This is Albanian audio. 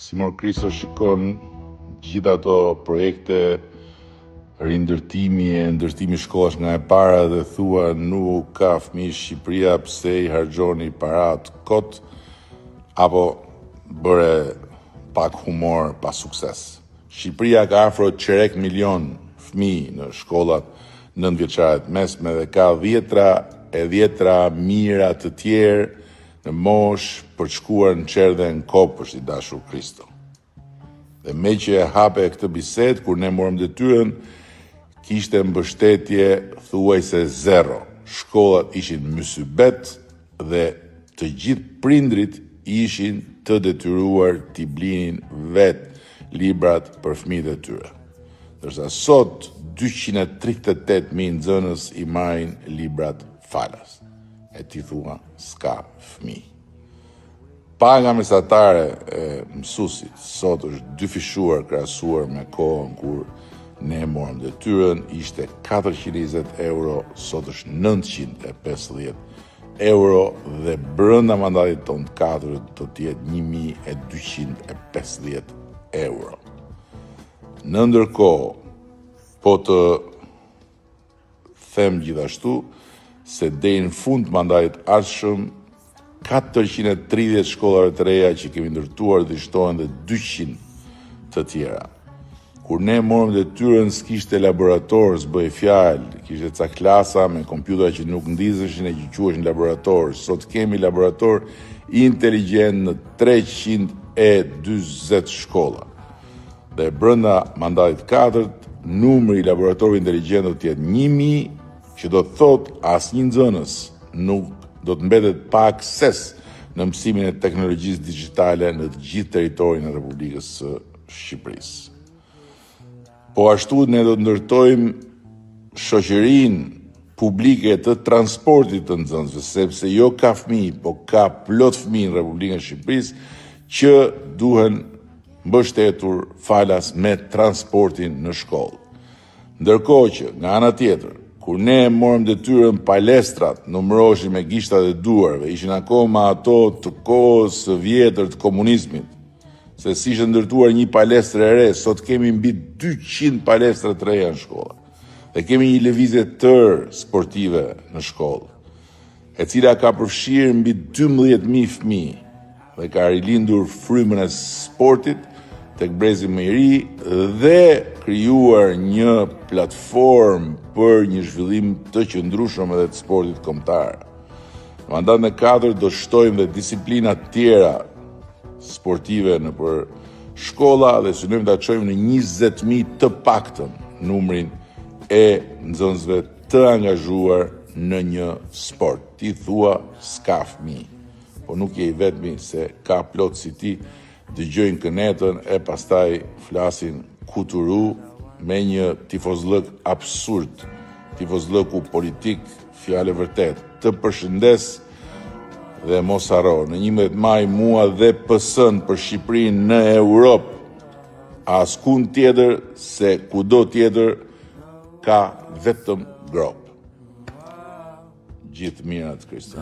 Simon Kristo shikon gjitha ato projekte rindërtimi e ndërtimi shkollash nga e para dhe thua nuk ka fëmijë Shqipëria, pse i harxhoni parat kot, apo bëre pak humor pa sukses. Shqipëria ka afro 3 milion fëmijë në shkollat 9-vjeçare të mesme dhe ka dhjetra mira të tjerë në mosh për të shkuar në qerë dhe në kopë, është i dashur Kristo. Dhe me që e hape këtë bisedë, kur ne morëm detyrën, kishte mbështetje thuajse 0. Shkollat ishin mysybet dhe të gjithë prindrit ishin të detyruar t'i blinin vetë librat për fëmijët e tyre. Ndërsa sot 238.000 nxënës i marrin librat falas. E ti thua, s'ka fëmijë. Paga mesatare e mësuesit sot është dyfishuar krahasuar me kohën kur ne morëm detyrën, ishte 420 euro, sot është 950 euro dhe brenda mandatit ton të katërt do të jetë 1250 euro. Në ndërkohë, po të them gjithashtu se deri në fund të mandatit ardhshëm 430 shkollave të reja që kemi ndërtuar dhe shtohen dhe 200 të tjera. Kur ne morëm detyrën s'kishte laborator, s'bëj fjalë, kishte ca klasa me kompjutora që nuk ndizeshin e që quheshin laborator. Sot kemi laborator inteligjent në 320 shkolla. Dhe brenda mandatit katërt, numri i laboratorëve inteligjent do të jetë 1000, që do të thotë asnjë nxënës nuk do të mbetet pa akses në mësimin e teknologjisë digjitale në të gjithë territorin e Republikës së Shqipërisë. Po ashtu ne do të ndërtojmë shoqërinë publike të transportit të nxënësve, sepse jo ka fëmijë, po ka plot fëmijë në Republikën e Shqipërisë që duhen mbështetur falas me transportin në shkollë. Ndërkohë që nga ana tjetër, kur ne morëm detyrën palestrat numëroheshin me gishtat e duarve, ishin akoma ato të kohës së vjetër të komunizmit, se si ishte ndërtuar një palestër e re, sot kemi mbi 200 palestra të reja në shkolla. Dhe kemi një lëvizje tërë sportive në shkollë, e cila ka përfshirë mbi 12.000 fëmijë dhe ka rilindur frymën e sportit tek brezi më i ri dhe krijuar një platformë për një zhvillim të qëndrueshëm edhe të sportit kombëtar. Në mandatin e katërt do shtojmë dhe disiplina tjera sportive në për shkolla dhe synojmë ta çojmë në 20.000 të paktën numrin e nxënësve të angazhuar në një sport. Ti thua s'ka fëmijë, po nuk je i vetmi, se ka plot si ti dëgjojnë kënetën e pastaj flasin kuturu me një tifozllëk absurd, tifozllëku politik, fjalë vërtet. Të përshëndes dhe mos harro, në 11 maj mua dhe PS-n për Shqipërinë në Europë, askund tjetër se kudo tjetër ka vetëm grop. Gjithë mirat, Kristo.